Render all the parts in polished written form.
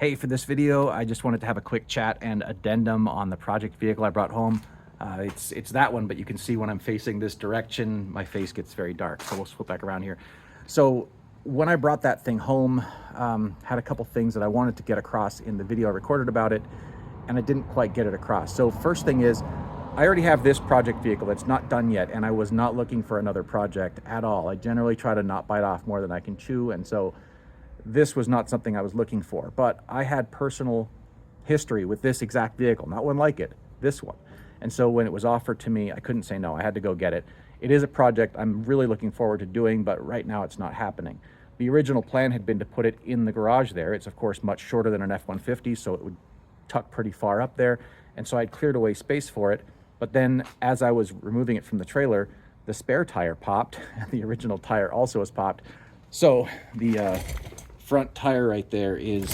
Hey, for this video, I just wanted to have a quick chat and addendum on the project vehicle I brought home. It's that one, but you can see when I'm facing this direction, my face gets very dark. So we'll flip back around here. So when I brought that thing home, had a couple things that I wanted to get across in the video I recorded about it, and I didn't quite get it across. So first thing is, I already have this project vehicle that's not done yet, and I was not looking for another project at all. I generally try to not bite off more than I can chew, and so this was not something I was looking for. But I had personal history with this exact vehicle, not one like it, this one. And so when it was offered to me, I couldn't say no. I had to go get it. It is a project I'm really looking forward to doing, but right now it's not happening. The original plan had been to put it in the garage there. It's of course much shorter than an F-150, so it would tuck pretty far up there. And so I'd cleared away space for it. But then as I was removing it from the trailer, the spare tire popped, and the original tire also was popped. So the front tire right there is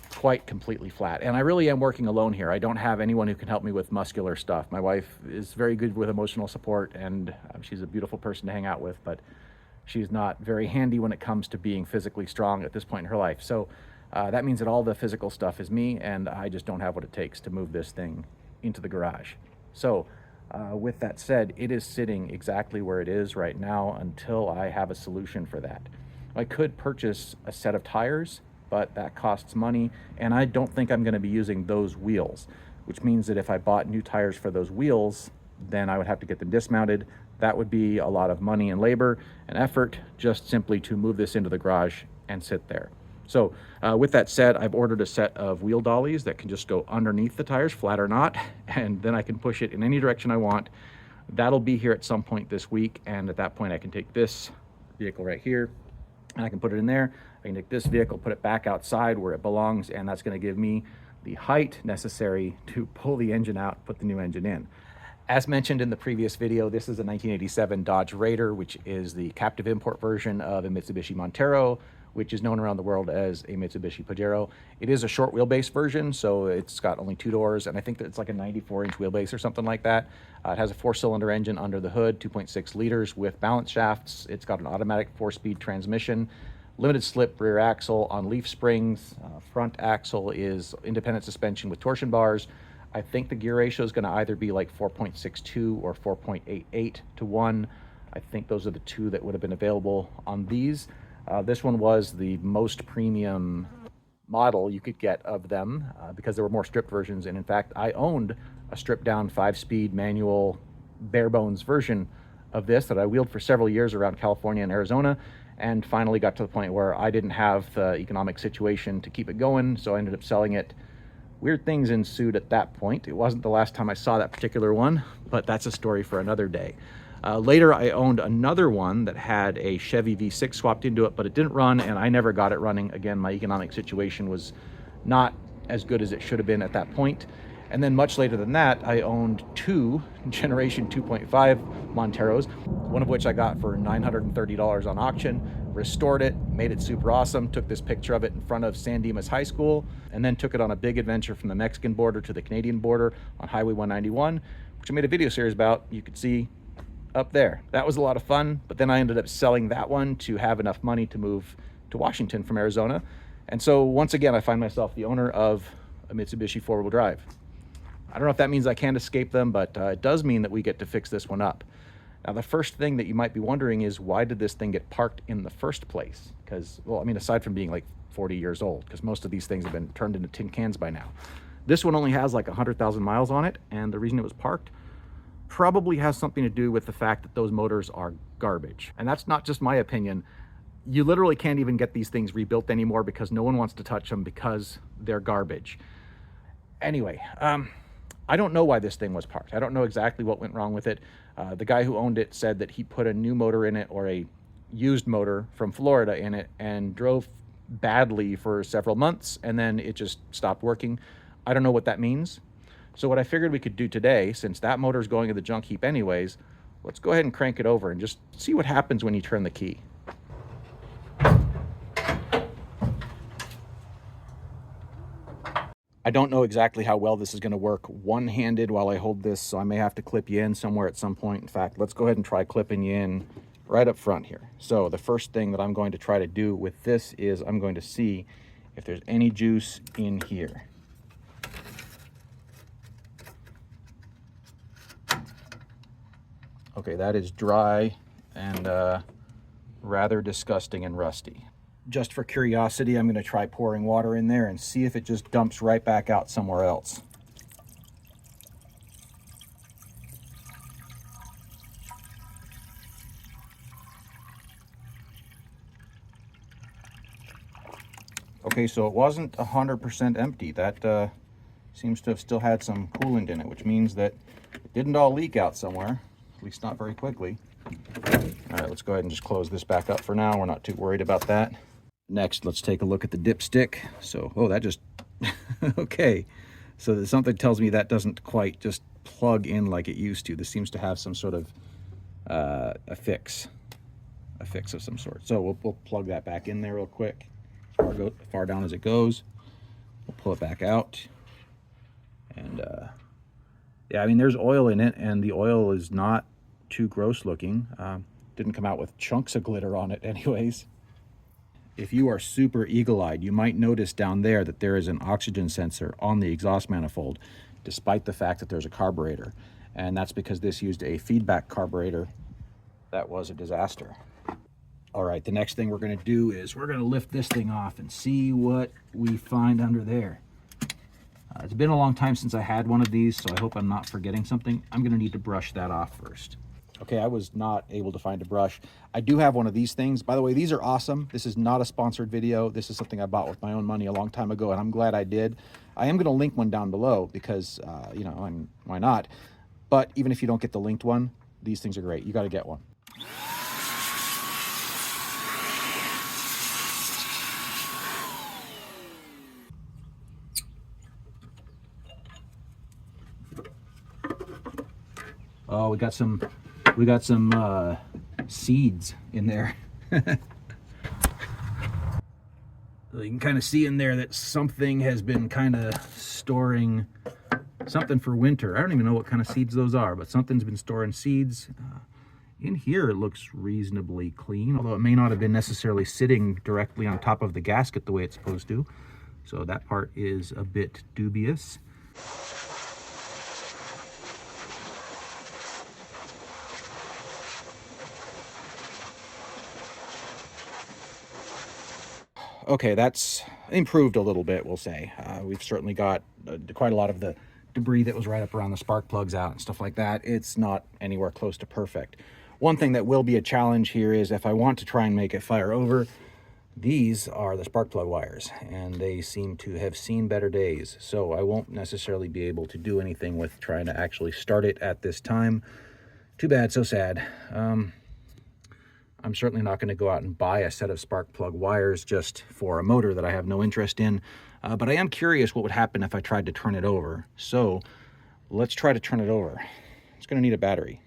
quite completely flat. And I really am working alone here. I don't have anyone who can help me with muscular stuff. My wife is very good with emotional support, and she's a beautiful person to hang out with, but she's not very handy when it comes to being physically strong at this point in her life. So that means that all the physical stuff is me, and I just don't have what it takes to move this thing into the garage. So with that said, it is sitting exactly where it is right now until I have a solution for that. I could purchase a set of tires, but that costs money, and I don't think I'm going to be using those wheels, which means that if I bought new tires for those wheels, then I would have to get them dismounted. That would be a lot of money and labor and effort just simply to move this into the garage and sit there. So with that said, I've ordered a set of wheel dollies that can just go underneath the tires, flat or not, and then I can push it in any direction I want. That'll be here at some point this week, and at that point I can take this vehicle right here and I can put it in there. I can take this vehicle, put it back outside where it belongs, and that's going to give me the height necessary to pull the engine out, put the new engine in. As mentioned in the previous video, this is a 1987 Dodge Raider, which is the captive import version of a Mitsubishi Montero, which is known around the world as a Mitsubishi Pajero. It is a short wheelbase version, so it's got only 2 doors, and I think that it's like a 94-inch wheelbase or something like that. It has a 4-cylinder engine under the hood, 2.6 liters with balance shafts. It's got an automatic 4-speed transmission, limited slip rear axle on leaf springs. Front axle is independent suspension with torsion bars. I think the gear ratio is going to either be like 4.62 or 4.88 to 1. I think those are the two that would have been available on these. This one was the most premium model you could get of them because there were more stripped versions. And in fact, I owned a stripped down 5-speed manual bare bones version of this that I wheeled for several years around California and Arizona, and finally got to the point where I didn't have the economic situation to keep it going. So I ended up selling it. Weird things ensued at that point. It wasn't the last time I saw that particular one, but that's a story for another day. Later, I owned another one that had a Chevy V6 swapped into it, but it didn't run, and I never got it running. Again, my economic situation was not as good as it should have been at that point. And then much later than that, I owned 2 Generation 2.5 Monteros, one of which I got for $930 on auction, restored it, made it super awesome, took this picture of it in front of San Dimas High School, and then took it on a big adventure from the Mexican border to the Canadian border on Highway 191, which I made a video series about. You could see up there. That was a lot of fun, but then I ended up selling that one to have enough money to move to Washington from Arizona. And so once again, I find myself the owner of a Mitsubishi 4-wheel drive. I don't know if that means I can't escape them, but it does mean that we get to fix this one up. Now, the first thing that you might be wondering is, why did this thing get parked in the first place? Because, well, I mean, aside from being like 40 years old, because most of these things have been turned into tin cans by now. This one only has like 100,000 miles on it, and the reason it was parked probably has something to do with the fact that those motors are garbage. And that's not just my opinion. You literally can't even get these things rebuilt anymore because no one wants to touch them because they're garbage. Anyway, I don't know why this thing was parked. I don't know exactly what went wrong with it. The guy who owned it said that he put a new motor in it, or a used motor from Florida in it, and drove badly for several months, and then it just stopped working. I don't know what that means. So what I figured we could do today, since that motor is going in the junk heap anyways, let's go ahead and crank it over and just see what happens when you turn the key. I don't know exactly how well this is going to work one-handed while I hold this, so I may have to clip you in somewhere at some point. In fact, let's go ahead and try clipping you in right up front here. So the first thing that I'm going to try to do with this is I'm going to see if there's any juice in here. Okay, that is dry and rather disgusting and rusty. Just for curiosity, I'm going to try pouring water in there and see if it just dumps right back out somewhere else. Okay, so it wasn't 100% empty. That seems to have still had some coolant in it, which means that it didn't all leak out somewhere, at least not very quickly. All right, let's go ahead and just close this back up for now. We're not too worried about that. Next, let's take a look at the dipstick. So, oh, that just, okay. So something tells me that doesn't quite just plug in like it used to. This seems to have some sort of a fix of some sort. So we'll plug that back in there real quick. Far down as it goes. We'll pull it back out. And yeah, I mean, there's oil in it, and the oil is not too gross looking. Didn't come out with chunks of glitter on it anyways. If you are super eagle-eyed, you might notice down there that there is an oxygen sensor on the exhaust manifold, despite the fact that there's a carburetor. And that's because this used a feedback carburetor that was a disaster. All right, the next thing we're going to do is we're going to lift this thing off and see what we find under there. It's been a long time since I had one of these, so I hope I'm not forgetting something. I'm going to need to brush that off first. Okay, I was not able to find a brush. I do have one of these things. By the way, these are awesome. This is not a sponsored video. This is something I bought with my own money a long time ago, and I'm glad I did. I am going to link one down below because, you know, why not? But even if you don't get the linked one, these things are great. You got to get one. Oh, we got some seeds in there. So you can kind of see in there that something has been kind of storing something for winter. I don't even know what kind of seeds those are, but something's been storing seeds. In here, it looks reasonably clean, although it may not have been necessarily sitting directly on top of the gasket the way it's supposed to. So that part is a bit dubious. Okay, that's improved a little bit, we'll say. We've certainly got quite a lot of the debris that was right up around the spark plugs out and stuff like that. It's not anywhere close to perfect. One thing that will be a challenge here is if I want to try and make it fire over, these are the spark plug wires, and they seem to have seen better days. So I won't necessarily be able to do anything with trying to actually start it at this time. Too bad, so sad. I'm certainly not going to go out and buy a set of spark plug wires just for a motor that I have no interest in. But I am curious what would happen if I tried to turn it over. So let's try to turn it over. It's going to need a battery.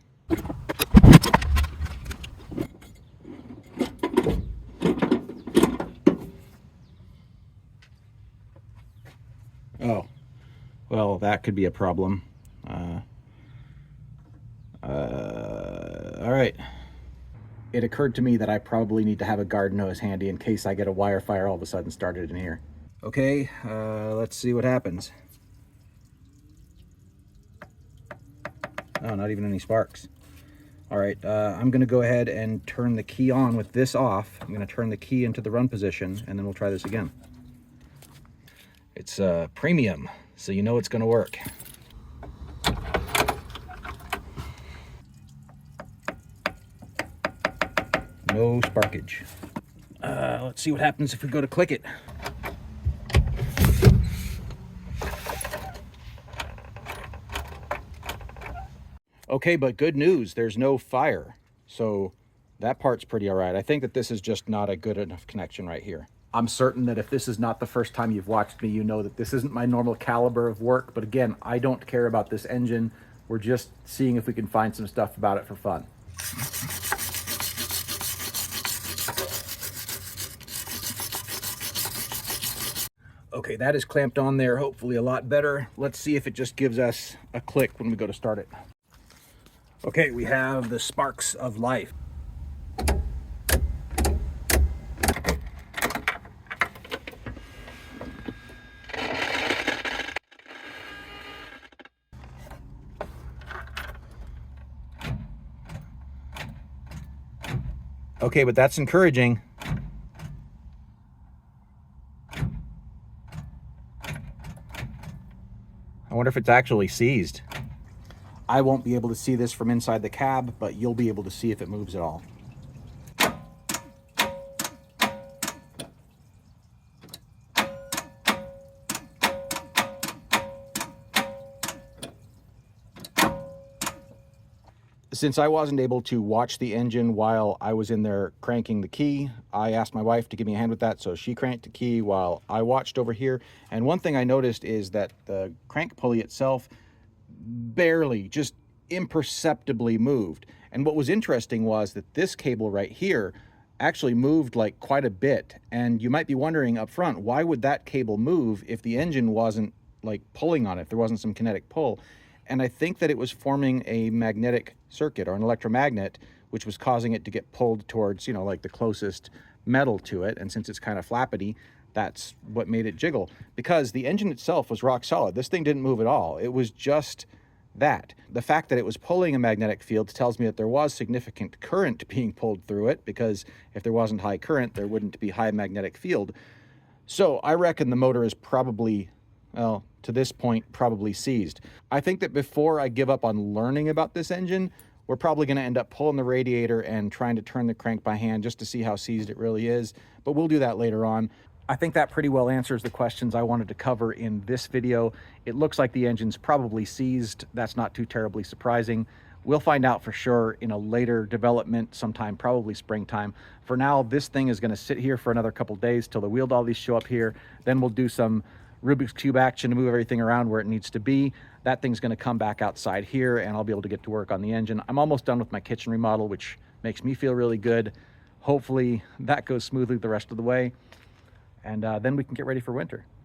Oh, well, that could be a problem. All right. It occurred to me that I probably need to have a garden hose handy in case I get a wire fire all of a sudden started in here. Okay, let's see what happens. Oh, not even any sparks. All right, I'm gonna go ahead and turn the key on with this off. I'm gonna turn the key into the run position, and then we'll try this again. It's premium, so you know it's gonna work. No sparkage. Let's see what happens if we go to click it. Okay, but good news, there's no fire. So that part's pretty all right. I think that this is just not a good enough connection right here. I'm certain that if this is not the first time you've watched me, you know that this isn't my normal caliber of work. But again, I don't care about this engine. We're just seeing if we can find some stuff about it for fun. Okay, that is clamped on there, hopefully a lot better. Let's see if it just gives us a click when we go to start it. Okay, we have the sparks of life. Okay, but that's encouraging. I wonder if it's actually seized. I won't be able to see this from inside the cab, but you'll be able to see if it moves at all. Since I wasn't able to watch the engine while I was in there cranking the key, I asked my wife to give me a hand with that, so she cranked the key while I watched over here. And one thing I noticed is that the crank pulley itself barely, just imperceptibly moved. And what was interesting was that this cable right here actually moved like quite a bit. And you might be wondering up front, why would that cable move if the engine wasn't like pulling on it, if there wasn't some kinetic pull? And I think that it was forming a magnetic circuit or an electromagnet, which was causing it to get pulled towards, you know, like the closest metal to it. And since it's kind of flappity, that's what made it jiggle, because the engine itself was rock solid. This thing didn't move at all. It was just that. The fact that it was pulling a magnetic field tells me that there was significant current being pulled through it, because if there wasn't high current, there wouldn't be high magnetic field. So I reckon the motor is probably, well, to this point, probably seized. I think that before I give up on learning about this engine, we're probably going to end up pulling the radiator and trying to turn the crank by hand just to see how seized it really is. But we'll do that later on. I think that pretty well answers the questions I wanted to cover in this video. It looks like the engine's probably seized. That's not too terribly surprising. We'll find out for sure in a later development sometime, probably springtime. For now, this thing is going to sit here for another couple days till the wheel dollies show up here. Then we'll do some Rubik's Cube action to move everything around where it needs to be. That thing's going to come back outside here, and I'll be able to get to work on the engine. I'm almost done with my kitchen remodel, which makes me feel really good. Hopefully that goes smoothly the rest of the way, and then we can get ready for winter.